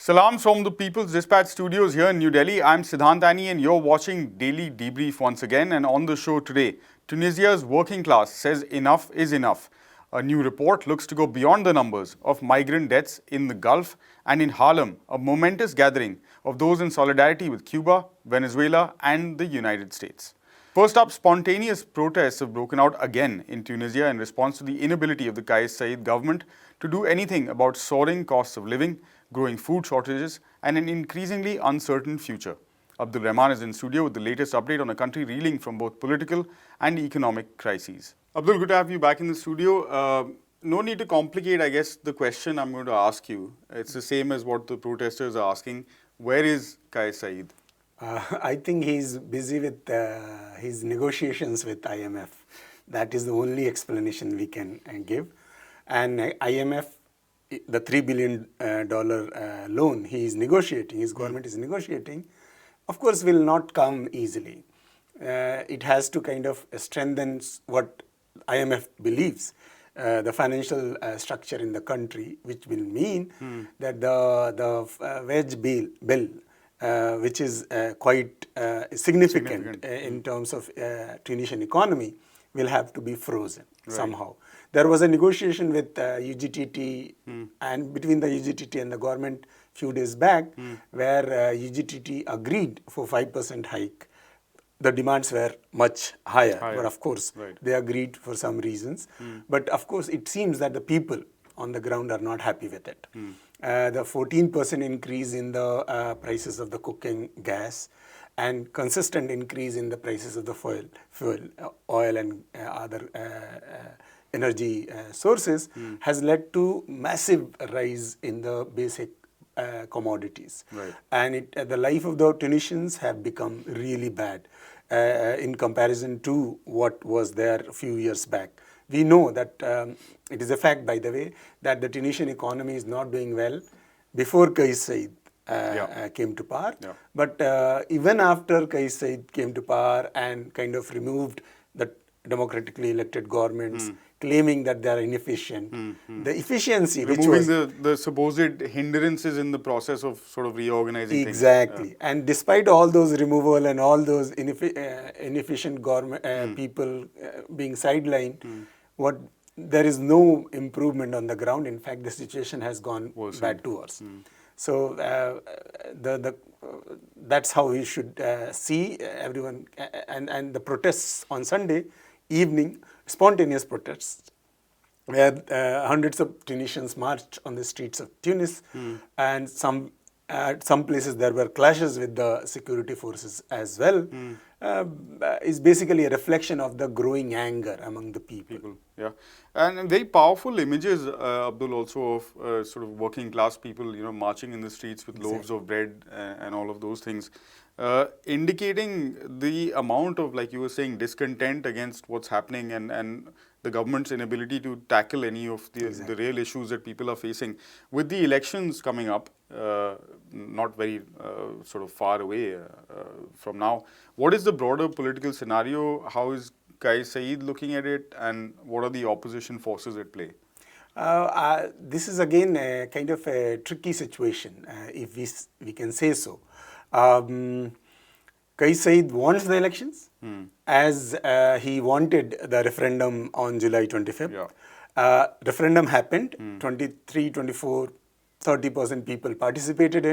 Salams from the People's Dispatch studios here in New Delhi. I'm Siddhantani and you're watching Daily Debrief once again. And on the show today, Tunisia's working class says enough is enough. A new report looks to go beyond the numbers of migrant deaths in the Gulf, and in Harlem, a momentous gathering of those in solidarity with Cuba, Venezuela and the United States. First up, spontaneous protests have broken out again in Tunisia in response to the inability of the Kais Saied government to do anything about soaring costs of living, growing food shortages, and an increasingly uncertain future. Abdul Rahman is in studio with the latest update on a country reeling from both political and economic crises. Abdul, good to have you back in the studio. No need to complicate, I guess, the question I'm going to ask you. It's the same as what the protesters are asking. Where is Kais Saied? I think he's busy with his negotiations with IMF. That is the only explanation we can give. And IMF, the $3 billion loan he is negotiating, his government is negotiating, of course will not come easily. It has to kind of strengthen what IMF believes, the financial structure in the country, which will mean that the wage bill, which is quite significant in terms of Tunisian economy, will have to be frozen somehow. There was a negotiation with UGTT and between the UGTT and the government few days back, where UGTT agreed for 5% hike. The demands were much higher. But of course they agreed for some reasons. But of course it seems that the people on the ground are not happy with it. The 14% increase in the prices of the cooking gas and consistent increase in the prices of the fuel, oil and other energy sources has led to massive rise in the basic commodities. And the life of the Tunisians have become really bad in comparison to what was there a few years back. We know that it is a fact, by the way, that the Tunisian economy is not doing well before Kais Saied came to power. But even after Kais Saied came to power and kind of removed the democratically elected governments, claiming that they are inefficient, the efficiency removing the supposed hindrances in the process of sort of reorganizing exactly things. And despite all those removal and all those inefficient government people being sidelined, there is no improvement on the ground. In fact, the situation has gone bad to worse. So that's how we should see everyone. And the protests on Sunday evening, spontaneous protests, where hundreds of Tunisians marched on the streets of Tunis, and at some places there were clashes with the security forces as well, is basically a reflection of the growing anger among the people. Yeah, and very powerful images, Abdul, also of sort of working class people, marching in the streets with loaves of bread and all of those things, indicating the amount of, like you were saying, discontent against what's happening and the government's inability to tackle any of the real issues that people are facing. With the elections coming up, not very sort of far away from now, what is the broader political scenario? How is Kais Saied looking at it, and what are the opposition forces at play? This is again a kind of a tricky situation, if we can say so. Kais Saied wants the elections, as he wanted the referendum on July 25th. Referendum happened, 23, 24, 30% people participated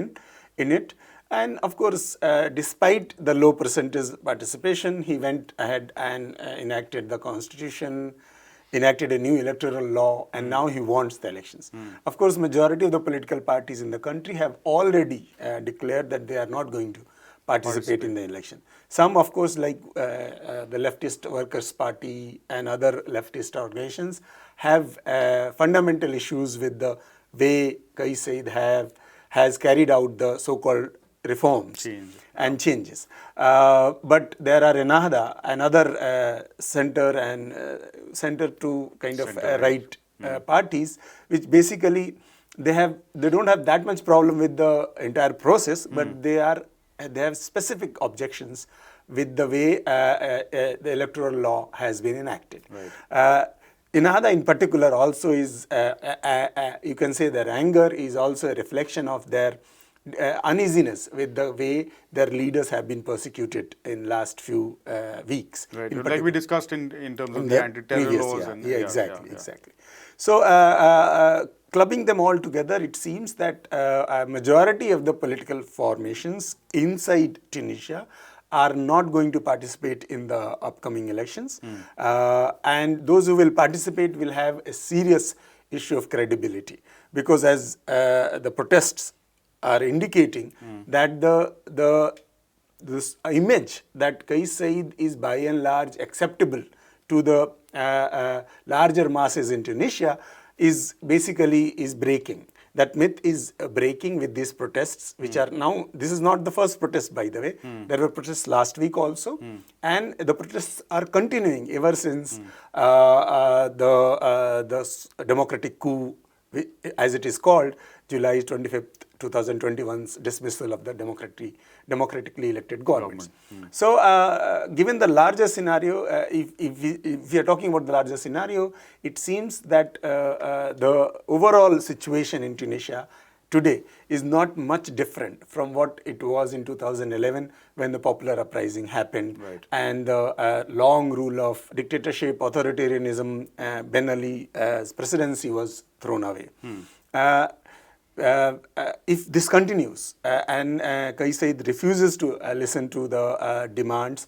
in it. And of course, despite the low percentage participation, he went ahead and enacted the constitution, enacted a new electoral law, and now he wants the elections. Of course, majority of the political parties in the country have already declared that they are not going to participate in the election. Some, of course, like the Leftist Workers' Party and other leftist organizations, have fundamental issues with the way Kais Saied has carried out the so-called reforms and changes. But there are another center to kind of right parties, which basically they don't have that much problem with the entire process, but they have specific objections with the way the electoral law has been enacted. Ennahda in particular also is, you can say their anger is also a reflection of their uneasiness with the way their leaders have been persecuted in last few weeks. Right. In Like particular. we discussed in terms In of the the anti-terror previous, laws yeah, and yeah, exactly, yeah. exactly. So, clubbing them all together, it seems that a majority of the political formations inside Tunisia are not going to participate in the upcoming elections, and those who will participate will have a serious issue of credibility, because as the protests are indicating that this image that Kais Said is by and large acceptable to the larger masses in Tunisia is basically breaking. That myth is breaking with these protests, which are now, this is not the first protest, by the way. There were protests last week also, and the protests are continuing ever since the democratic coup, as it is called, July 25th, 2021's dismissal of the democratically elected governments. So, given the larger scenario, if we are talking about the larger scenario, it seems that the overall situation in Tunisia today is not much different from what it was in 2011 when the popular uprising happened, Right. and the long rule of dictatorship, authoritarianism, Ben Ali's presidency was thrown away. If this continues and Kais Said refuses to listen to the demands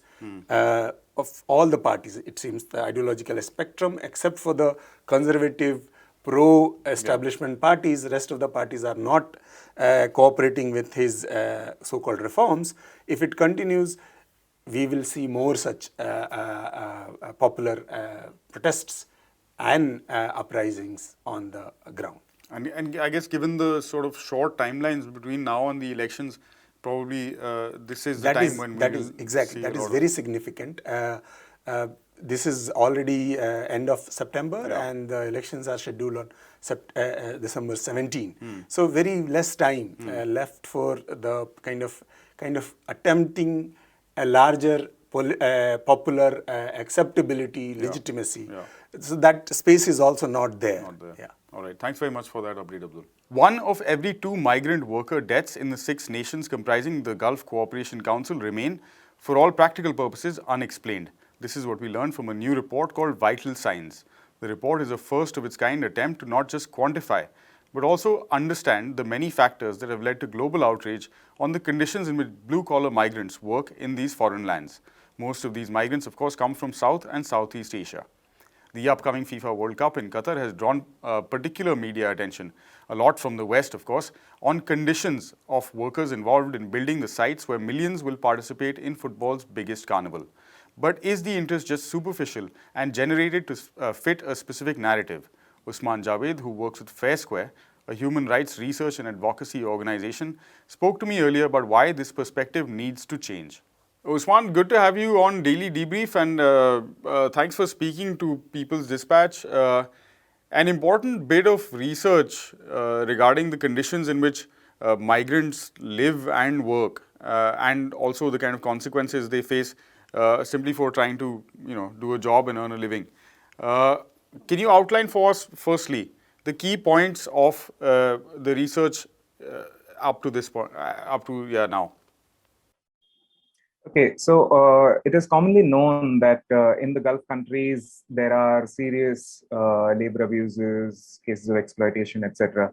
of all the parties, it seems the ideological spectrum, except for the conservative pro-establishment parties, the rest of the parties are not cooperating with his so-called reforms. If it continues, we will see more such popular protests and uprisings on the ground. And I guess given the sort of short timelines between now and the elections, probably this is the time when we will exactly see that a is lot very significant. This is already end of September, Yeah. and the elections are scheduled on December 17. So very less time left for the kind of attempting a larger popular acceptability, legitimacy. Yeah. So that space is also not there. Not there. Yeah. All right. Thanks very much for that update, Abdul. One of every 2 migrant worker deaths in the 6 nations comprising the Gulf Cooperation Council remain, for all practical purposes, unexplained. This is what we learned from a new report called Vital Signs. The report is a first of its kind attempt to not just quantify, but also understand the many factors that have led to global outrage on the conditions in which blue-collar migrants work in these foreign lands. Most of these migrants, of course, come from South and Southeast Asia. The upcoming FIFA World Cup in Qatar has drawn particular media attention, a lot from the West, of course, on conditions of workers involved in building the sites where millions will participate in football's biggest carnival. But is the interest just superficial and generated to fit a specific narrative? Usman Javed, who works with Fair Square, a human rights research and advocacy organization, spoke to me earlier about why this perspective needs to change. Usman, good to have you on Daily Debrief, and thanks for speaking to People's Dispatch. An important bit of research regarding the conditions in which migrants live and work, and also the kind of consequences they face simply for trying to, do a job and earn a living. Can you outline for us, firstly, the key points of the research up to this point, now? Okay, so it is commonly known that in the Gulf countries, there are serious labor abuses, cases of exploitation, etc.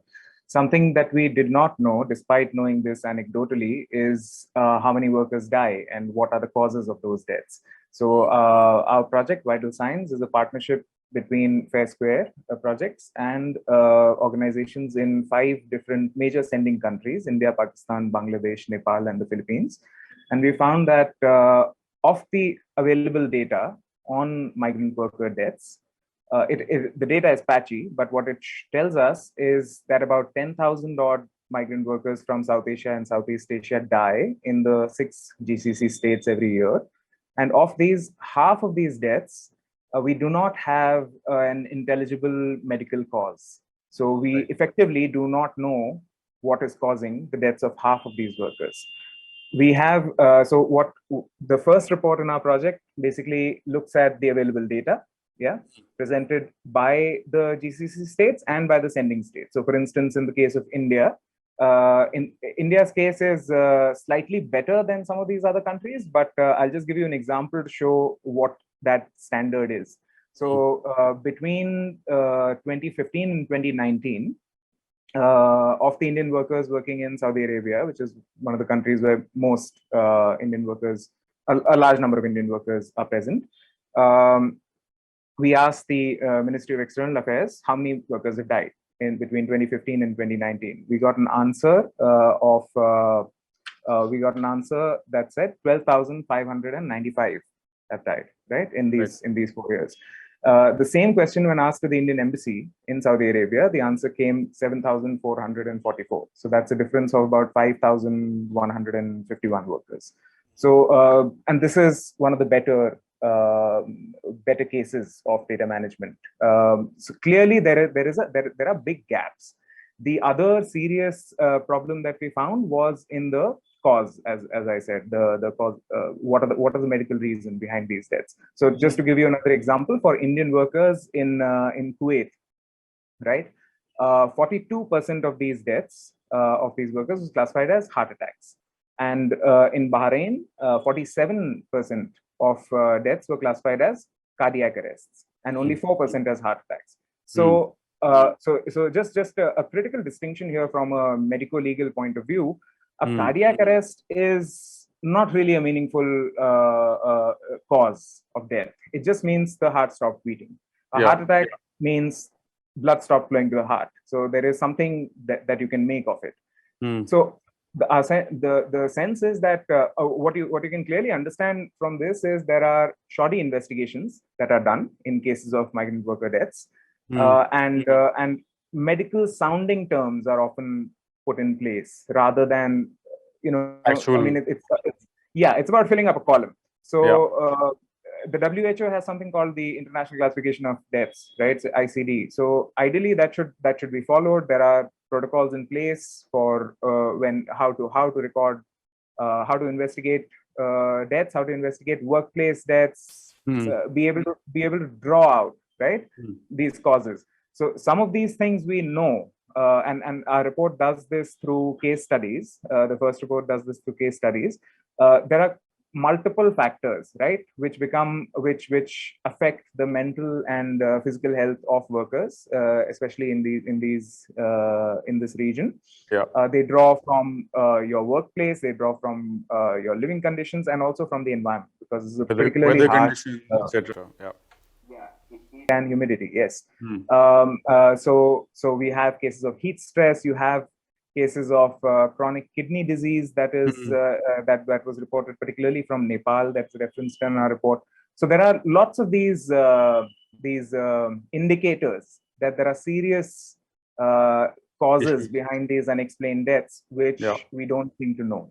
Something that we did not know, despite knowing this anecdotally, is how many workers die and what are the causes of those deaths. So our project, Vital Signs, is a partnership between Fair Square projects and organizations in 5 different major sending countries: India, Pakistan, Bangladesh, Nepal, and the Philippines. And we found that of the available data on migrant worker deaths, the data is patchy, but what it tells us is that about 10,000 odd migrant workers from South Asia and Southeast Asia die in the 6 GCC states every year. And of these, half of these deaths, we do not have an intelligible medical cause. So we effectively do not know what is causing the deaths of half of these workers. We have, so what the first report in our project basically looks at the available data, presented by the GCC states and by the sending states. So for instance, in the case of India, In India's case is slightly better than some of these other countries, but I'll just give you an example to show what that standard is. So between 2015 and 2019, of the Indian workers working in Saudi Arabia, which is one of the countries where most Indian workers, a large number of Indian workers are present. We asked the Ministry of External Affairs how many workers have died in between 2015 and 2019. We got an answer that said 12,595 have died, right, in these 4 years. The same question when asked to the Indian embassy in Saudi Arabia, the answer came 7,444. So that's a difference of about 5,151 workers. So, and this is one of the better cases of data management. So clearly there are big gaps. The other serious problem that we found was in the cause, as I said, the cause. What are the medical reason behind these deaths? So just to give you another example, for Indian workers in Kuwait, right, 42% of these deaths of these workers was classified as heart attacks, and in Bahrain, 47% of deaths were classified as cardiac arrests, and only 4% as heart attacks. So. So just a critical distinction here from a medico-legal point of view. A cardiac arrest is not really a meaningful cause of death. It just means the heart stopped beating. A heart attack means blood stopped flowing to the heart. So there is something that you can make of it. So the sense is that what you can clearly understand from this is there are shoddy investigations that are done in cases of migrant worker deaths. And medical sounding terms are often put in place rather than, actual. I mean, it's about filling up a column. So the WHO has something called the International Classification of Deaths, right? So ICD. So ideally that should be followed. There are protocols in place for how to record, how to investigate deaths, how to investigate workplace deaths, be able to draw out, right, these causes. So some of these things we know, and our report does this through case studies. The first report does this through case studies. There are multiple factors, right, which affect the mental and physical health of workers, especially in this region. They draw from your workplace, they draw from your living conditions, and also from the environment, because it's a particularly harsh, etc. And humidity, yes. So we have cases of heat stress. You have cases of chronic kidney disease that was reported particularly from Nepal. That's referenced in our report. So there are lots of these indicators that there are serious causes behind these unexplained deaths, which we don't seem to know.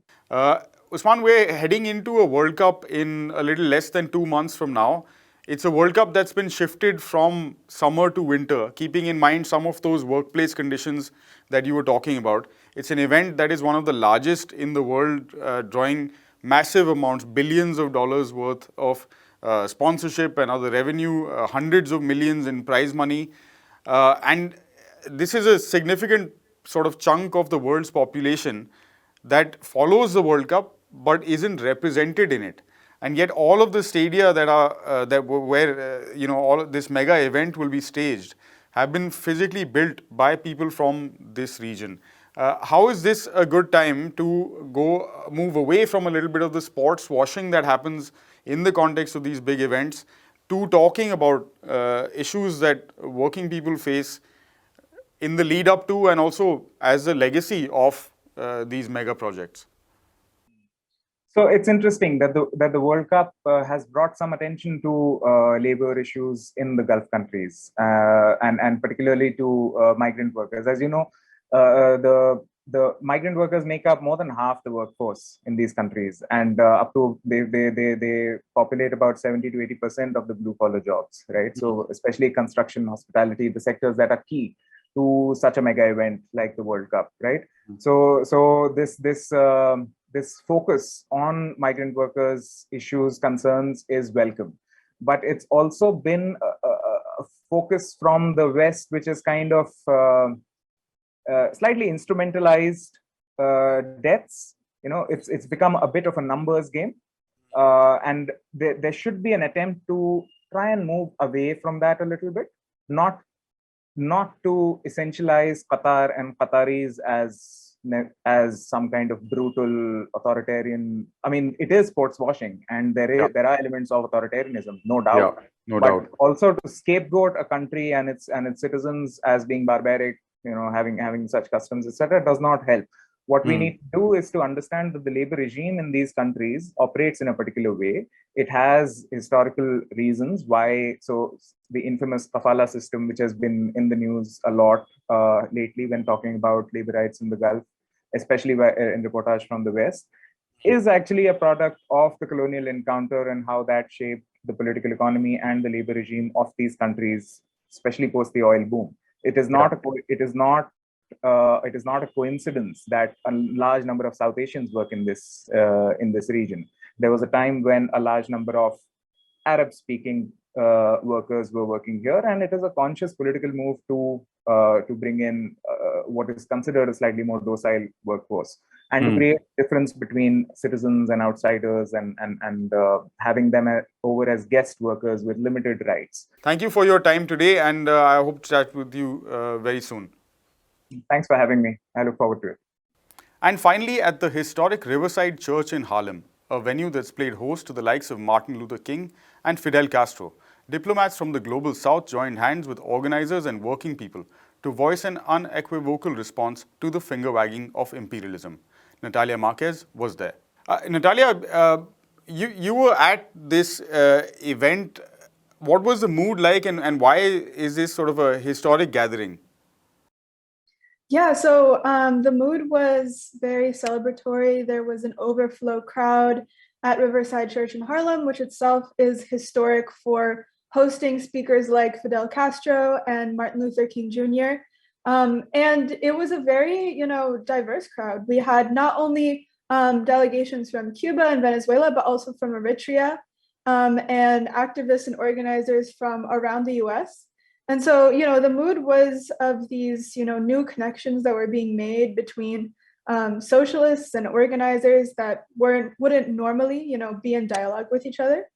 Usman, we're heading into a World Cup in a little less than 2 months from now. It's a World Cup that's been shifted from summer to winter, keeping in mind some of those workplace conditions that you were talking about. It's an event that is one of the largest in the world, drawing massive amounts, billions of dollars worth of sponsorship and other revenue, hundreds of millions in prize money. And this is a significant sort of chunk of the world's population that follows the World Cup but isn't represented in it. And yet all of the stadia that are where all of this mega event will be staged have been physically built by people from this region. How is this a good time to move away from a little bit of the sports washing that happens in the context of these big events to talking about issues that working people face in the lead up to and also as a legacy of these mega projects? So it's interesting that the World Cup has brought some attention to labor issues in the Gulf countries, and particularly to migrant workers. As you know, the migrant workers make up more than half the workforce in these countries, and up to they populate about 70 to 80% of the blue collar jobs, right? So especially construction, hospitality, the sectors that are key to such a mega event like the World Cup, right? So this focus on migrant workers' issues, concerns is welcome. But it's also been a focus from the West, which is kind of slightly instrumentalized deaths. It's become a bit of a numbers game, and there should be an attempt to try and move away from that a little bit, not to essentialize Qatar and Qataris as some kind of brutal authoritarian. I mean, it is sports washing, and there are elements of authoritarianism, no doubt. No but doubt. also to scapegoat a country and its citizens as being barbaric, having such customs, etc., does not help. What we need to do is to understand that the labor regime in these countries operates in a particular way. It has historical reasons why. So the infamous kafala system, which has been in the news a lot lately when talking about labor rights in the Gulf, especially in reportage from the West, is actually a product of the colonial encounter and how that shaped the political economy and the labor regime of these countries, especially post the oil boom. It is not a coincidence that a large number of South Asians work in this region. There was a time when a large number of Arab-speaking workers were working here, and it is a conscious political move to bring in what is considered a slightly more docile workforce, and to create a difference between citizens and outsiders, and having them over as guest workers with limited rights. Thank you for your time today, and I hope to chat with you very soon. Thanks for having me. I look forward to it. And finally, at the historic Riverside Church in Harlem, a venue that's played host to the likes of Martin Luther King and Fidel Castro, diplomats from the Global South joined hands with organizers and working people to voice an unequivocal response to the finger-wagging of imperialism. Natalia Marquez was there. Natalia, you were at this event. What was the mood like, and why is this sort of a historic gathering? Yeah, so the mood was very celebratory. There was an overflow crowd at Riverside Church in Harlem, which itself is historic for hosting speakers like Fidel Castro and Martin Luther King Jr. And it was a very, diverse crowd. We had not only delegations from Cuba and Venezuela, but also from Eritrea, and activists and organizers from around the US. And so, the mood was of these, new connections that were being made between socialists and organizers that wouldn't normally, be in dialogue with each other.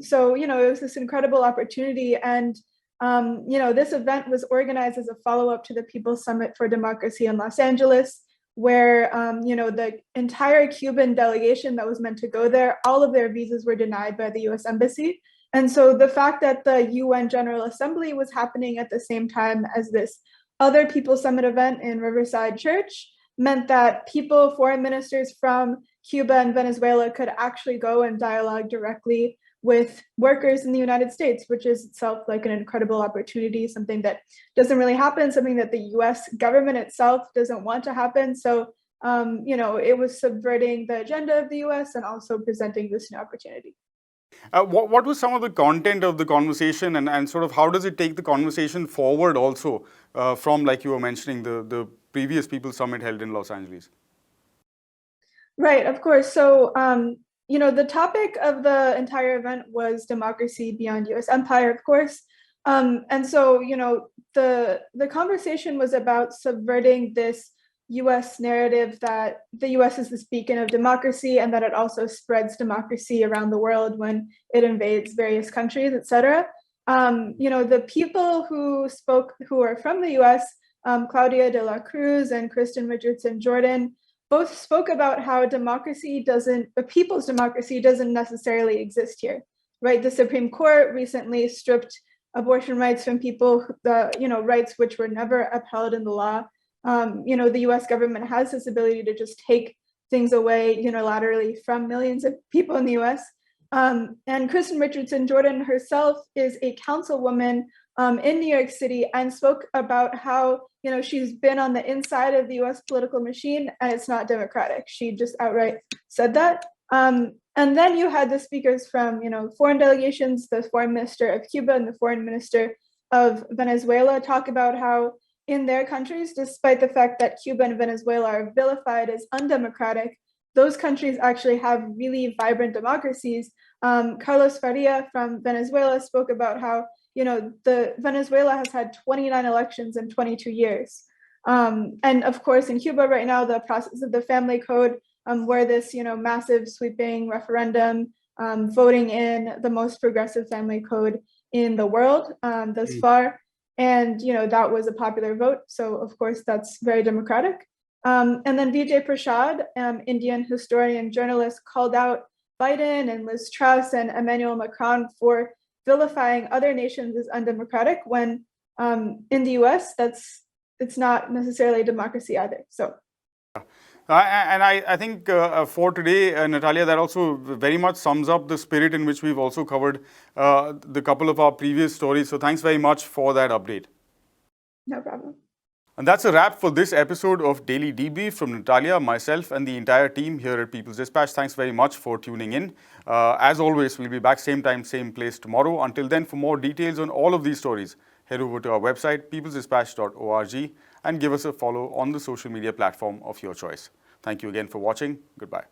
So, it was this incredible opportunity. And, this event was organized as a follow-up to the People's Summit for Democracy in Los Angeles, where, the entire Cuban delegation that was meant to go there, all of their visas were denied by the US Embassy. And so the fact that the UN General Assembly was happening at the same time as this other People's Summit event in Riverside Church meant that foreign ministers from Cuba and Venezuela could actually go and dialogue directly with workers in the United States, which is itself like an incredible opportunity, something that doesn't really happen, something that the US government itself doesn't want to happen. So, it was subverting the agenda of the US and also presenting this new opportunity. What was some of the content of the conversation, and sort of how does it take the conversation forward also from, like you were mentioning, the previous People's Summit held in Los Angeles? Right, of course. So, the topic of the entire event was democracy beyond US empire, of course. And so, the conversation was about subverting this US narrative that the US is the beacon of democracy and that it also spreads democracy around the world when it invades various countries, et cetera. The people who spoke, who are from the US, Claudia de la Cruz and Kristen Richardson Jordan, both spoke about how the people's democracy doesn't necessarily exist here, right? The Supreme Court recently stripped abortion rights from people, rights which were never upheld in the law. The US government has this ability to just take things away unilaterally from millions of people in the US. And Kristen Richardson Jordan herself is a councilwoman in New York City and spoke about how, she's been on the inside of the US political machine and it's not democratic. She just outright said that. And then you had the speakers from, foreign delegations, the foreign minister of Cuba and the foreign minister of Venezuela talk about how in their countries, despite the fact that Cuba and Venezuela are vilified as undemocratic, those countries actually have really vibrant democracies. Carlos Faria from Venezuela spoke about how, the Venezuela has had 29 elections in 22 years. And of course, in Cuba right now, the process of the family code, where this, massive sweeping referendum, voting in the most progressive family code in the world thus far. And, that was a popular vote. So of course, that's very democratic. And then Vijay Prashad, Indian historian, journalist, called out Biden and Liz Truss and Emmanuel Macron for vilifying other nations as undemocratic when in the US, it's not necessarily a democracy either. So. And I think for today, Natalia, that also very much sums up the spirit in which we've also covered the couple of our previous stories. So thanks very much for that update. No problem. And that's a wrap for this episode of Daily Debrief from Natalia, myself, and the entire team here at People's Dispatch. Thanks very much for tuning in. As always, we'll be back same time, same place tomorrow. Until then, for more details on all of these stories, head over to our website, peoplesdispatch.org, and give us a follow on the social media platform of your choice. Thank you again for watching. Goodbye.